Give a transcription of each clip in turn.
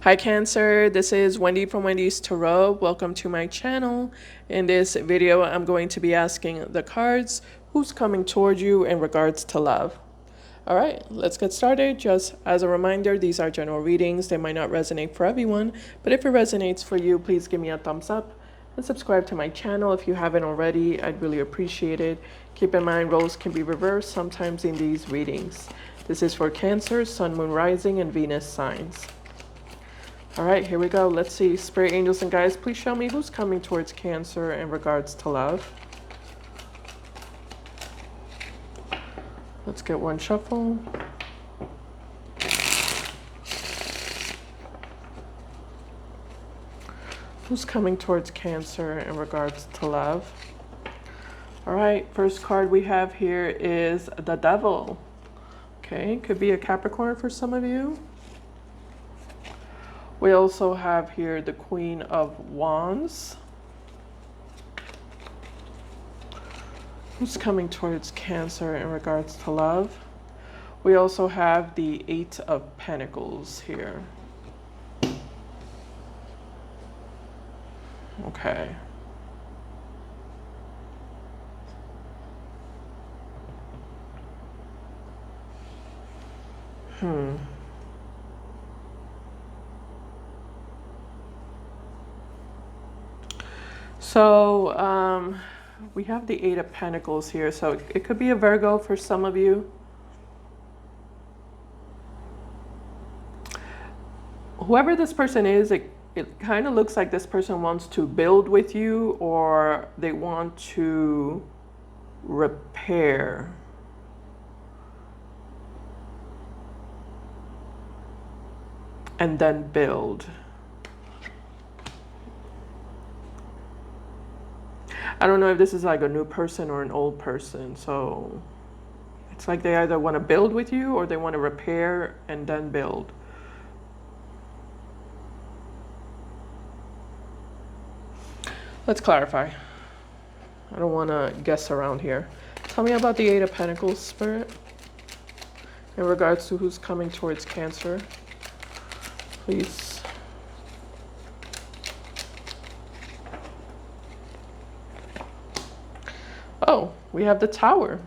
Hi Cancer, this is Wendy from Wendys Tarot. Welcome to my channel. In this video, I'm going to be asking the cards who's coming toward you in regards to love. All right, let's get started. Just as a reminder, these are general readings. They might not resonate for everyone, but if it resonates for you, please give me a thumbs up and subscribe to my channel if you haven't already. I'd really appreciate it. Keep in mind, roles can be reversed sometimes in these readings. This is for Cancer, Sun, Moon, Rising, and Venus signs. All right, here we go. Let's see. Spirit, angels, and guides, please show me who's coming towards Cancer in regards to love. Let's get one shuffle. Who's coming towards Cancer in regards to love? All right, first card we have here is the Devil. Okay, could be a Capricorn for some of you. We also have here the Queen of Wands. Who's coming towards Cancer in regards to love? We also have the Eight of Pentacles here. Okay. So we have the Eight of Pentacles here. So it could be a Virgo for some of you. Whoever this person is, it kind of looks like this person wants to build with you, or they want to repair. And then build. I don't know if this is like a new person or an old person. So it's like they either want to build with you or they want to repair and then build. Let's clarify. I don't want to guess around here. Tell me about the Eight of Pentacles, Spirit, in regards to who's coming towards Cancer, please. Oh, we have the Tower.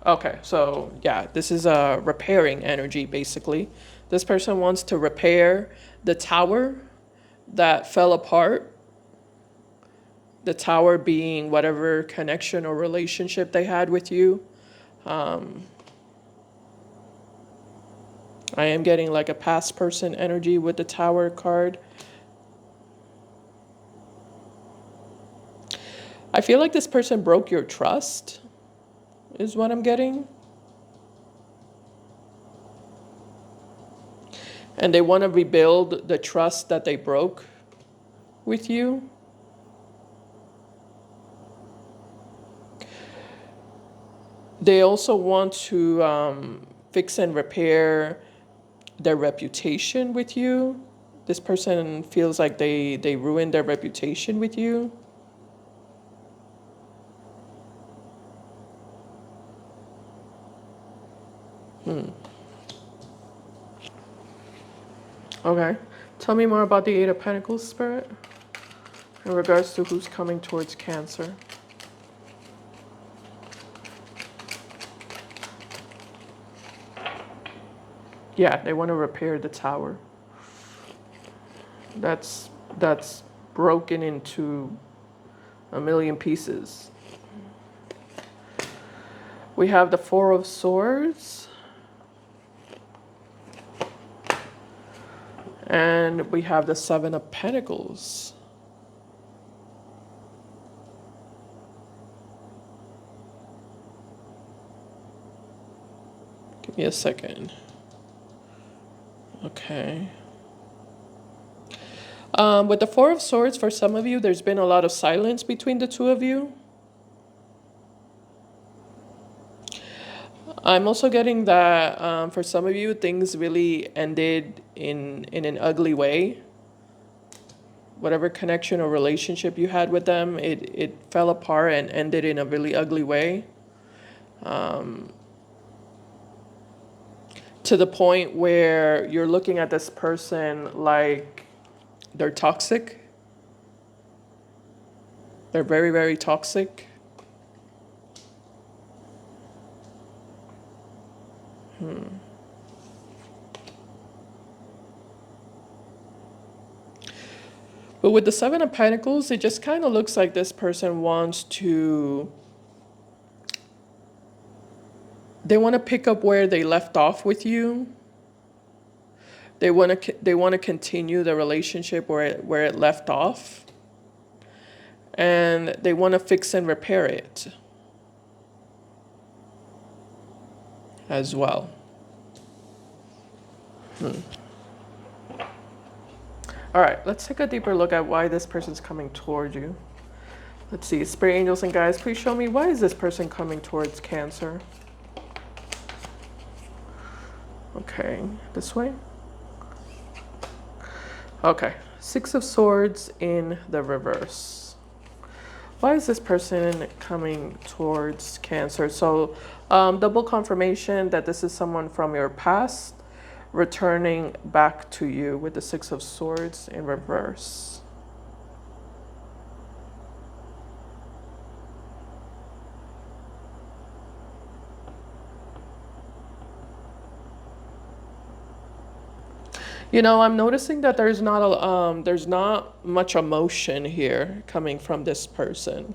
Okay, so yeah, this is a repairing energy, basically. This person wants to repair the tower that fell apart. The tower being whatever connection or relationship they had with you. I am getting like a past person energy with the Tower card. I feel like this person broke your trust, is what I'm getting. And they want to rebuild the trust that they broke with you. They also want to fix and repair their reputation with you. This person feels like they ruined their reputation with you. Okay. Tell me more about the Eight of Pentacles, Spirit, in regards to who's coming towards Cancer. Yeah, they want to repair the tower. That's broken into a million pieces. We have the Four of Swords. And we have the Seven of Pentacles. Give me a second. Okay. With the Four of Swords, for some of you, there's been a lot of silence between the two of you. I'm also getting that for some of you, things really ended in an ugly way. Whatever connection or relationship you had with them, it fell apart and ended in a really ugly way. to the point where you're looking at this person like they're toxic. They're very, very toxic. But with the Seven of Pentacles, it just kind of looks like this person wants to, they want to pick up where they left off with you. They want to continue the relationship where it left off. And they want to fix and repair it as well. All right, let's take a deeper look at why this person's coming toward you. Let's see, Spirit Angels and Guides, please show me, why is this person coming towards Cancer? Okay, this way? Okay, Six of Swords in the reverse. Why is this person coming towards Cancer? So, double confirmation that this is someone from your past returning back to you with the Six of Swords in reverse. You know, I'm noticing that there's not much emotion here coming from this person.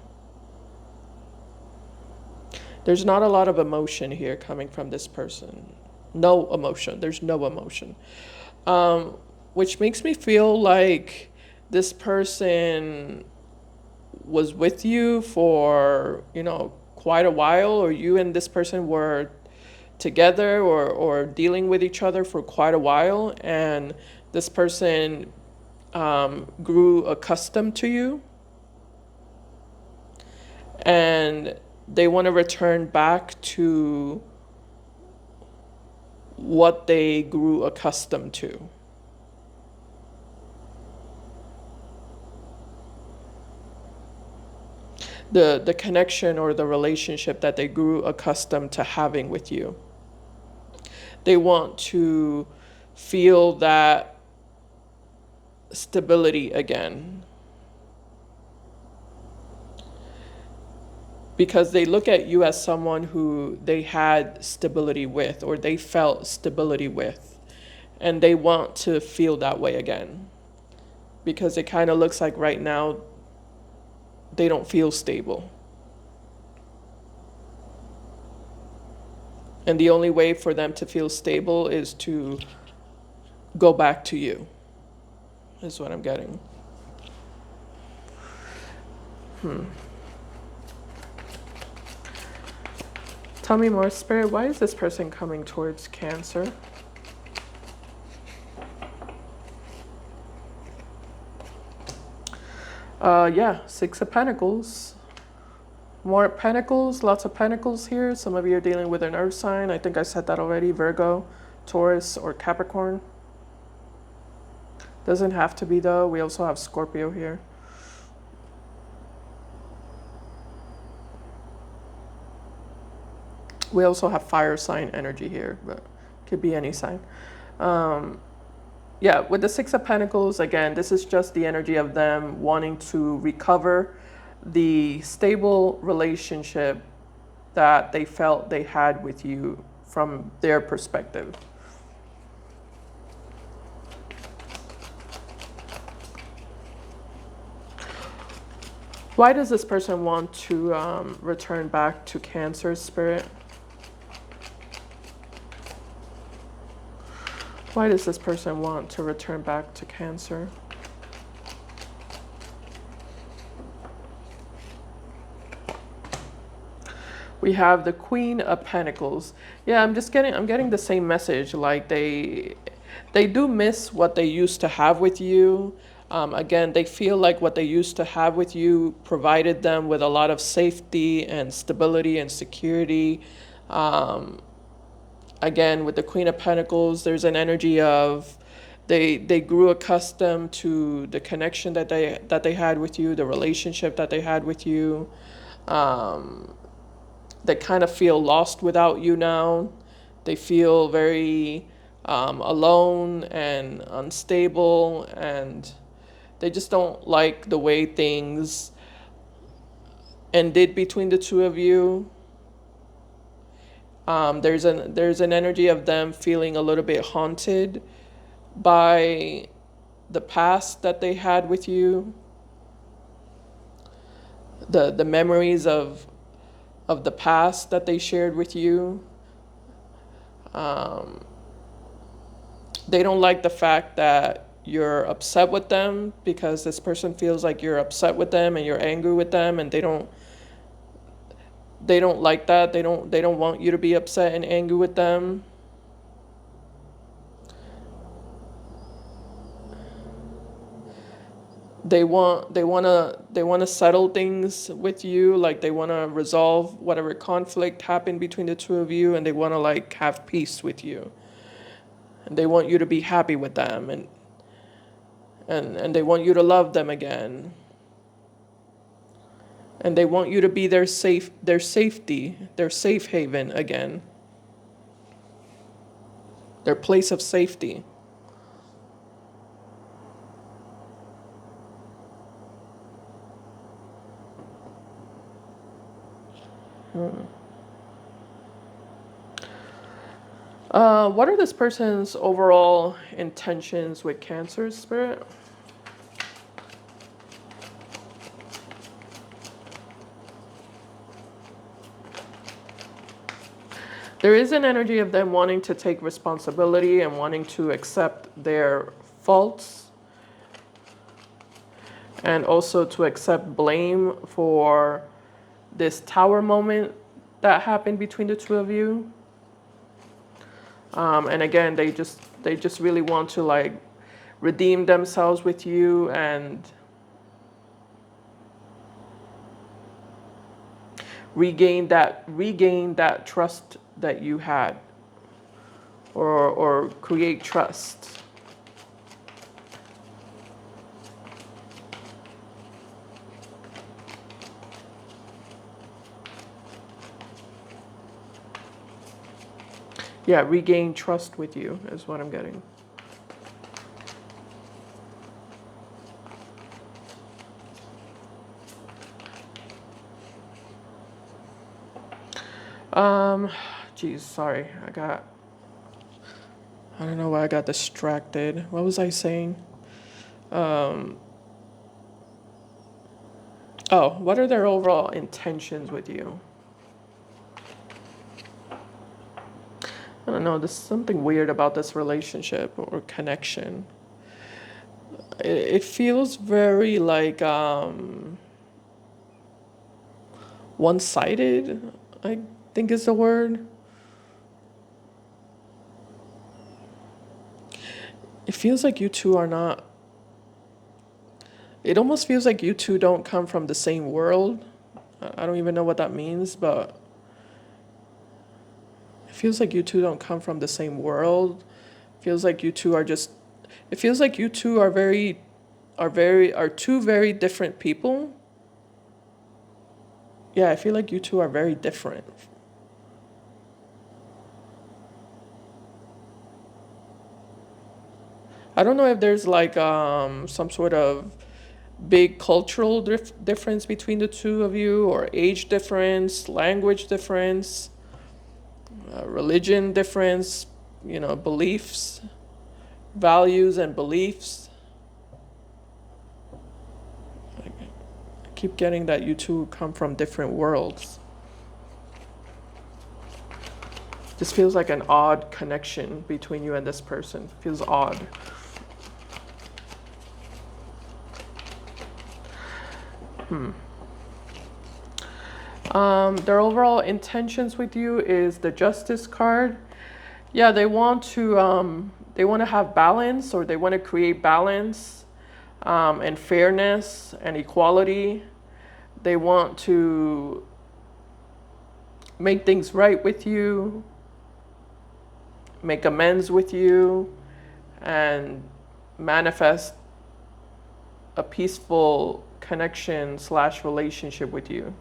There's not a lot of emotion here coming from this person. No emotion. There's no emotion. Which makes me feel like this person was with you for, you know, quite a while, or you and this person were together or dealing with each other for quite a while, and this person grew accustomed to you, and they want to return back to what they grew accustomed to. The connection or the relationship that they grew accustomed to having with you. They want to feel that stability again. Because they look at you as someone who they had stability with, or they felt stability with. And they want to feel that way again. Because it kind of looks like right now they don't feel stable. And the only way for them to feel stable is to go back to you, is what I'm getting. Tell me more, Spirit. Why is this person coming towards Cancer? Yeah, Six of Pentacles. More pentacles, lots of pentacles here. Some of you are dealing with an earth sign. I think I said that already. Virgo, Taurus, or Capricorn. Doesn't have to be though. We also have Scorpio here. We also have fire sign energy here, but could be any sign. Yeah, with the Six of Pentacles, again, this is just the energy of them wanting to recover the stable relationship that they felt they had with you from their perspective. Why does this person want to return back to Cancer, Spirit? Why does this person want to return back to Cancer? We have the Queen of Pentacles. Yeah, I'm getting the same message. Like they do miss what they used to have with you. Again, they feel like what they used to have with you provided them with a lot of safety and stability and security. Again, with the Queen of Pentacles, there's an energy of they grew accustomed to the connection that they had with you, the relationship that they had with you. They kind of feel lost without you now. They feel very alone and unstable, and they just don't like the way things ended between the two of you. There's an energy of them feeling a little bit haunted by the past that they had with you, the memories of the past that they shared with you. Um, they don't like the fact that you're upset with them, because this person feels like you're upset with them and you're angry with them, and they don't like that. They don't want you to be upset and angry with them. They want to settle things with you, like they want to resolve whatever conflict happened between the two of you, and they want to like have peace with you, and they want you to be happy with them, and they want you to love them again, and they want you to be their safety, their safe haven again, their place of safety. What are this person's overall intentions with Cancer, Spirit? There is an energy of them wanting to take responsibility and wanting to accept their faults, and also to accept blame for this tower moment that happened between the two of you. And again, they just really want to like redeem themselves with you and regain that trust that you had, or create trust. Yeah, regain trust with you is what I'm getting. Geez, sorry. I don't know why I got distracted. What was I saying? Oh, what are their overall intentions with you? I don't know, there's something weird about this relationship or connection. It feels very like one-sided, I think is the word. It feels like you two are not, it almost feels like you two don't come from the same world. I don't even know what that means, but it feels like you two don't come from the same world. It feels like you two are just, it feels like you two are two very different people. Yeah, I feel like you two are very different. I don't know if there's like some sort of big cultural difference between the two of you, or age difference, language difference, religion difference, beliefs, values, and beliefs. I keep getting that you two come from different worlds. This feels like an odd connection between you and this person. It feels odd. Their overall intentions with you is the Justice card. Yeah, they want to have balance, or they want to create balance, and fairness and equality. They want to make things right with you, make amends with you, and manifest a peaceful connection/relationship with you.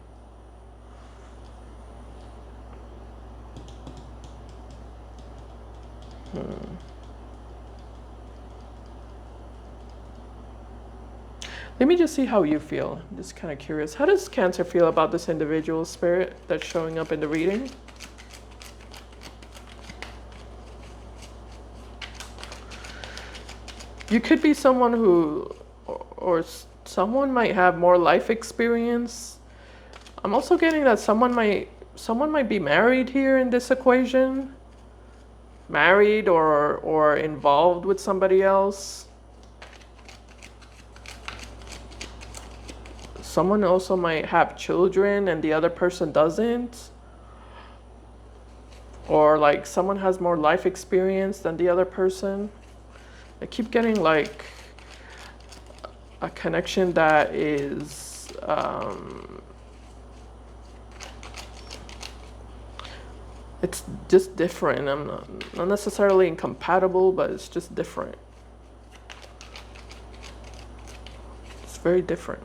Let me just see how you feel. I'm just kind of curious. How does Cancer feel about this individual spirit that's showing up in the reading? You could be someone who, or someone might have more life experience. I'm also getting that someone might be married here in this equation. Married or involved with somebody else. Someone also might have children and the other person doesn't. Or like someone has more life experience than the other person. I keep getting like a connection that is it's just different. I'm not necessarily incompatible, but it's just different. It's very different.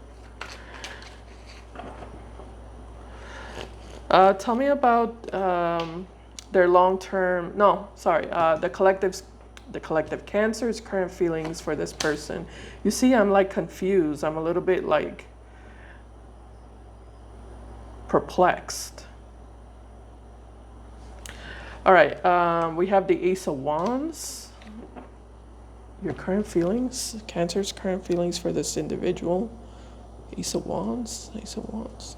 Tell me about their long-term, no, sorry, the collective Cancer's current feelings for this person. You see, I'm like confused. I'm a little bit like perplexed. All right, we have the Ace of Wands. Your current feelings, Cancer's current feelings for this individual. Ace of Wands, Ace of Wands.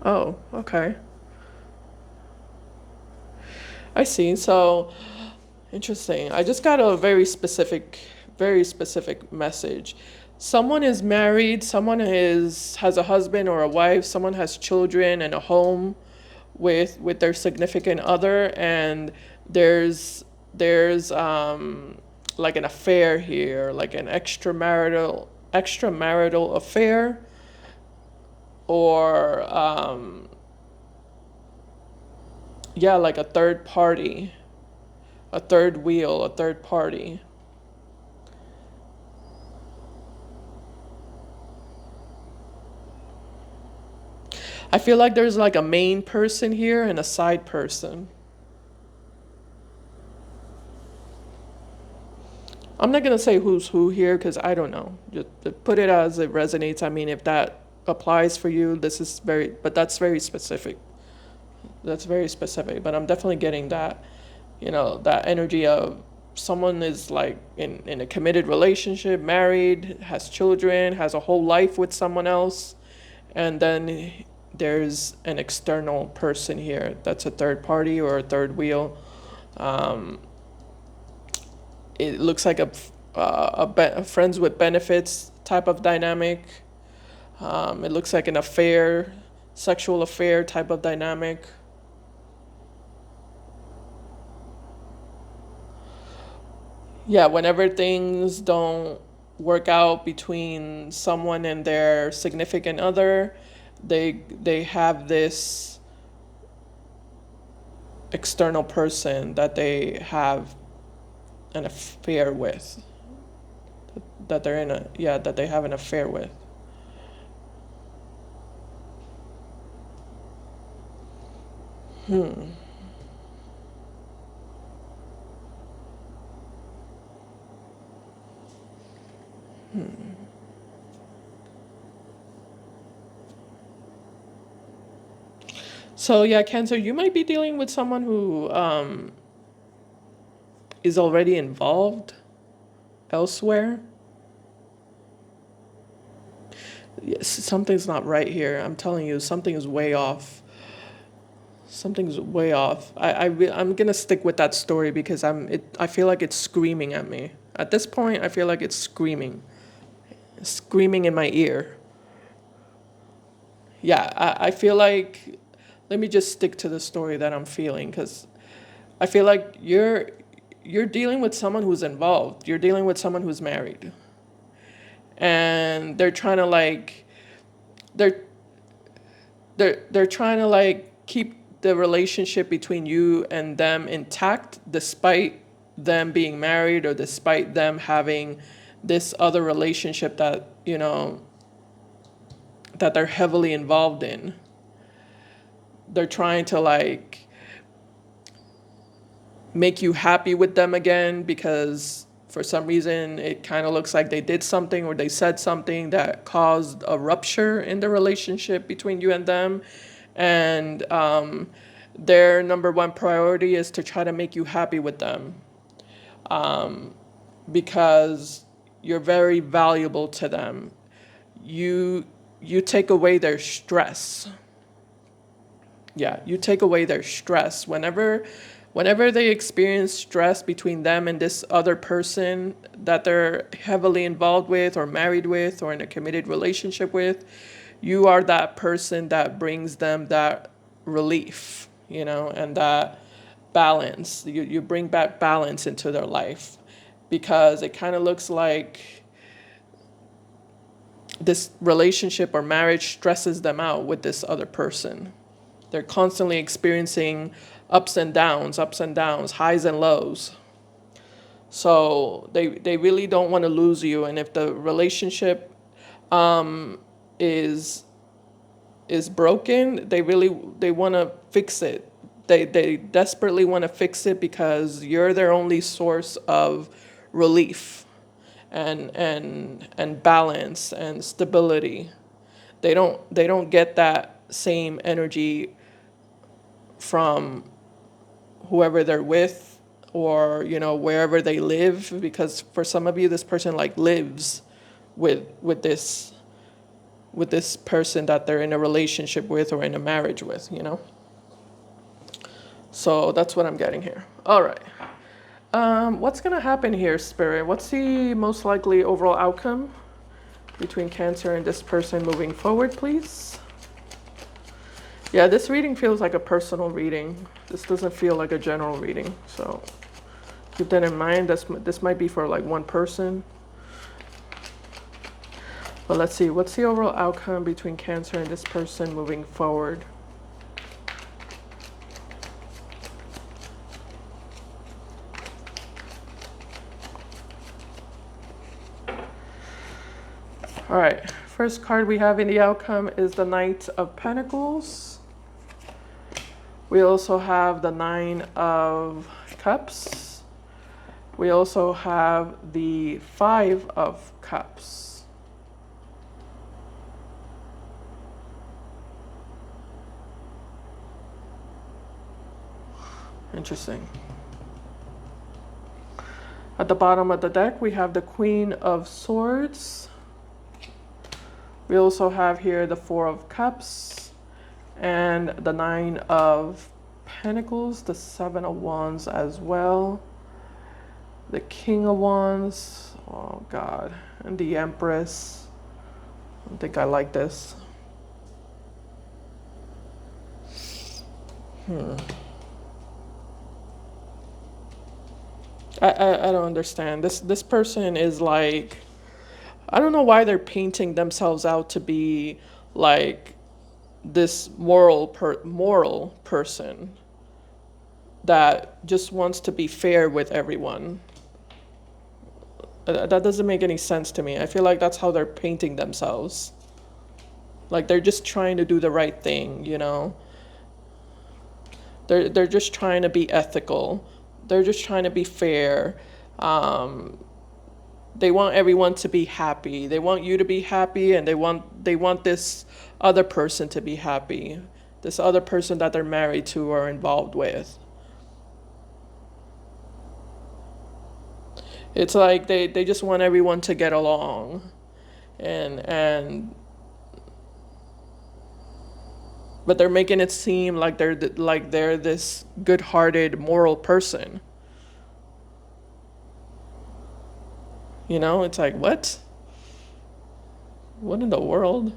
Oh, okay. I see. So, interesting. I just got a very specific message. Someone is married, someone has a husband or a wife, someone has children and a home with their significant other, and there's like an affair here, like an extramarital affair, or yeah, like a third party, a third wheel, a third party. I feel like there's like a main person here and a side person. I'm not gonna say who's who here because I don't know. Just put it as it resonates. I mean, if that applies for you, but that's very specific. That's very specific. But I'm definitely getting that, that energy of someone is like in a committed relationship, married, has children, has a whole life with someone else, and then there's an external person here that's a third party or a third wheel. It looks like a friends with benefits type of dynamic. It looks like an affair, sexual affair type of dynamic. Yeah, whenever things don't work out between someone and their significant other, they have this external person that they have an affair with, that they have an affair with. So yeah, Cancer, you might be dealing with someone who is already involved elsewhere. Yes, something's not right here. I'm telling you, something is way off. Something's way off. I'm gonna stick with that story because I feel like it's screaming at me. At this point, I feel like it's screaming in my ear. Yeah, I feel like, let me just stick to the story that I'm feeling, because I feel like you're dealing with someone who's involved. You're dealing with someone who's married, and they're trying to like they're they're trying to like keep the relationship between you and them intact despite them being married, or despite them having this other relationship that that they're heavily involved in. They're trying to like make you happy with them again because For some reason, it kind of looks like they did something or they said something that caused a rupture in the relationship between you and them. And their number one priority is to try to make you happy with them, because you're very valuable to them. You you take away their stress. Yeah, you take away their stress. Whenever they experience stress between them and this other person that they're heavily involved with or married with or in a committed relationship with, you are that person that brings them that relief, and that balance. You bring back balance into their life, because it kind of looks like this relationship or marriage stresses them out with this other person. They're constantly experiencing ups and downs, highs and lows. So they really don't want to lose you. And if the relationship is broken, they want to fix it. They desperately want to fix it because you're their only source of relief and balance and stability. They don't get that same energy from whoever they're with, or wherever they live, because for some of you this person like lives with this person that they're in a relationship with or in a marriage with. So that's what I'm getting here. All right. What's gonna happen here, Spirit? What's the most likely overall outcome between Cancer and this person moving forward, please? Yeah, this reading feels like a personal reading. This doesn't feel like a general reading. So keep that in mind. This might be for like one person. But let's see. What's the overall outcome between Cancer and this person moving forward? All right. First card we have in the outcome is the Knight of Pentacles. We also have the Nine of Cups. We also have the Five of Cups. Interesting. At the bottom of the deck, we have the Queen of Swords. We also have here the Four of Cups and the Nine of Pentacles, the Seven of Wands as well, the King of Wands, oh God, and the Empress. I don't think I like this. I don't understand. This person is like, I don't know why they're painting themselves out to be like this moral person that just wants to be fair with everyone. That doesn't make any sense to me. I feel like that's how they're painting themselves. Like they're just trying to do the right thing, They're just trying to be ethical. They're just trying to be fair. They want everyone to be happy. They want you to be happy, and they want this other person to be happy. This other person that they're married to or involved with. It's like they just want everyone to get along. But they're making it seem like they're this good-hearted, moral person. It's like, what? What in the world?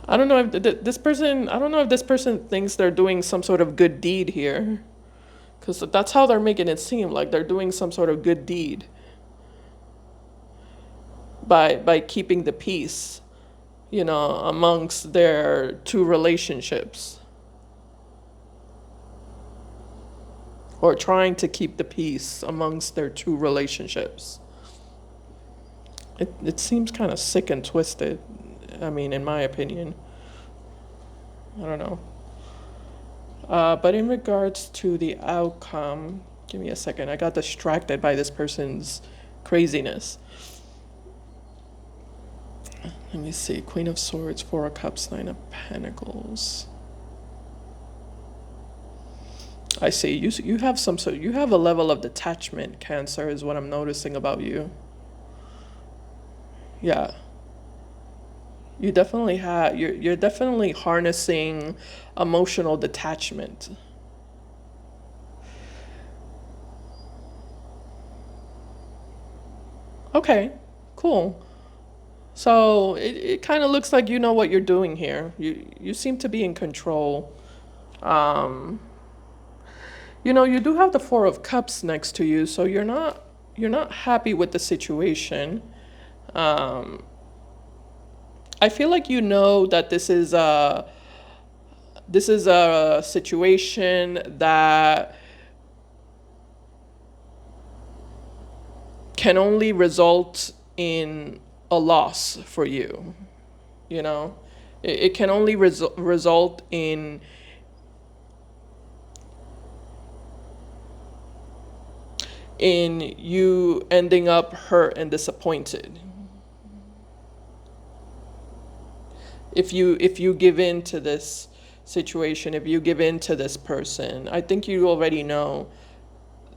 I don't know if this person thinks they're doing some sort of good deed here. Because that's how they're making it seem, like they're doing some sort of good deed by keeping the peace, amongst their two relationships. Or trying to keep the peace amongst their two relationships. It seems kind of sick and twisted. I mean, in my opinion. I don't know. But in regards to the outcome, give me a second. I got distracted by this person's craziness. Let me see. Queen of Swords, Four of Cups, Nine of Pentacles. I see. You have you have a level of detachment, Cancer, is what I'm noticing about you. Yeah. You definitely have you're definitely harnessing emotional detachment. Okay, cool. So it kind of looks like you know what you're doing here. You seem to be in control. Um, you do have the Four of Cups next to you, so you're not happy with the situation. Um, I feel like you know that this is a situation that can only result in a loss for you. You know, it can only result in you ending up hurt and disappointed if you give in to this situation, if you give in to this person. I think you already know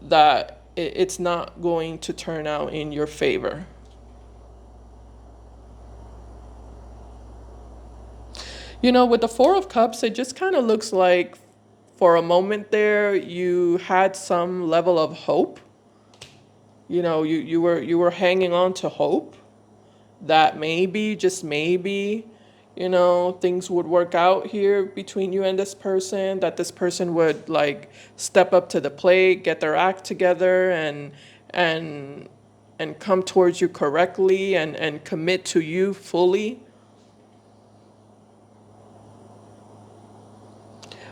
that it's not going to turn out in your favor. With the Four of Cups, it just kind of looks like for a moment there you had some level of hope. You were hanging on to hope that maybe, just maybe, things would work out here between you and this person, that this person would like step up to the plate, get their act together, and and come towards you correctly and commit to you fully.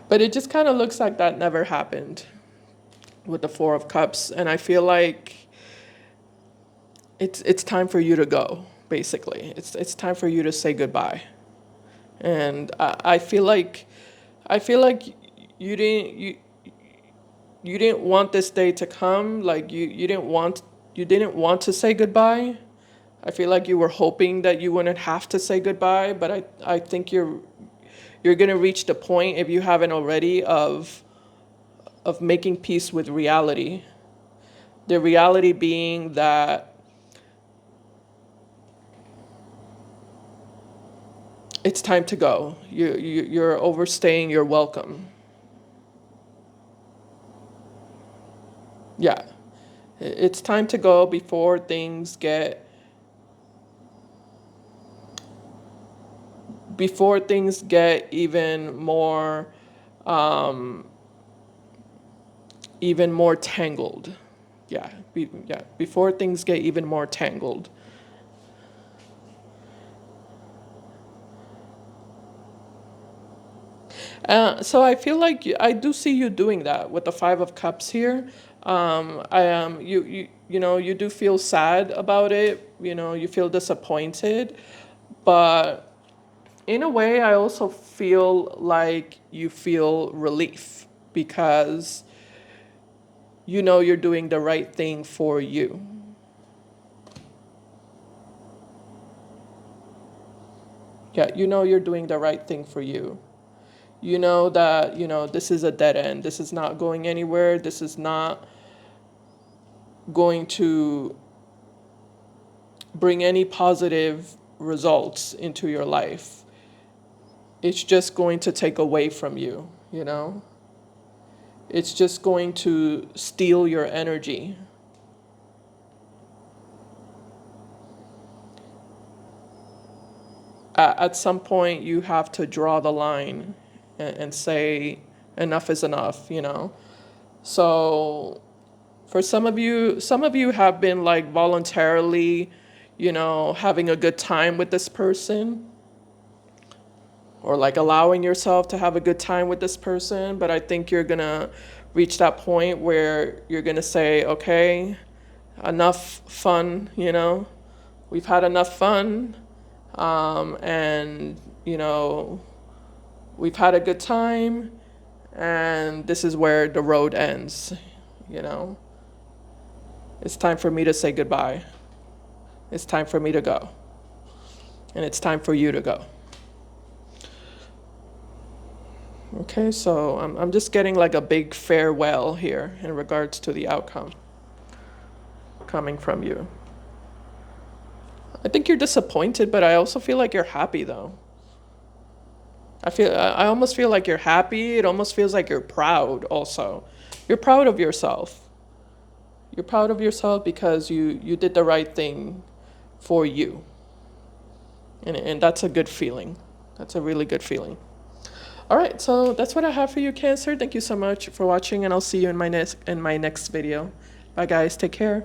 But it just kind of looks like that never happened with the Four of Cups, and I feel like it's time for you to go. Basically, it's time for you to say goodbye. And I feel like you didn't want this day to come. Like you didn't want to say goodbye. I feel like you were hoping that you wouldn't have to say goodbye, but I think you're gonna reach the point, if you haven't already, of making peace with reality. The reality being that it's time to go. You're overstaying your welcome. Yeah, it's time to go before things get um, even more tangled. Yeah, before things get even more tangled. So I feel like I do see you doing that with the Five of Cups here. You do feel sad about it. You feel disappointed, but in a way, I also feel like you feel relief because you're doing the right thing for you. Yeah, you're doing the right thing for you. You know that, this is a dead end. This is not going anywhere. This is not going to bring any positive results into your life. It's just going to take away from you. It's just going to steal your energy. At some point, you have to draw the line and say, enough is enough. So for some of you have been like voluntarily, having a good time with this person, or like allowing yourself to have a good time with this person. But I think you're gonna reach that point where you're gonna say, okay, enough fun. We've had enough fun, and we've had a good time, And this is where the road ends, you know. It's time for me to say goodbye. It's time for me to go. And it's time for you to go. Okay, so I'm just getting like a big farewell here in regards to the outcome coming from you. I think you're disappointed, but I also feel like you're happy though. I almost feel like you're happy. It almost feels like you're proud also. You're proud of yourself. You're proud of yourself because you did the right thing for you. And that's a good feeling. That's a really good feeling. All right, so that's what I have for you, Cancer. Thank you so much for watching, and I'll see you in my next video. Bye guys, take care.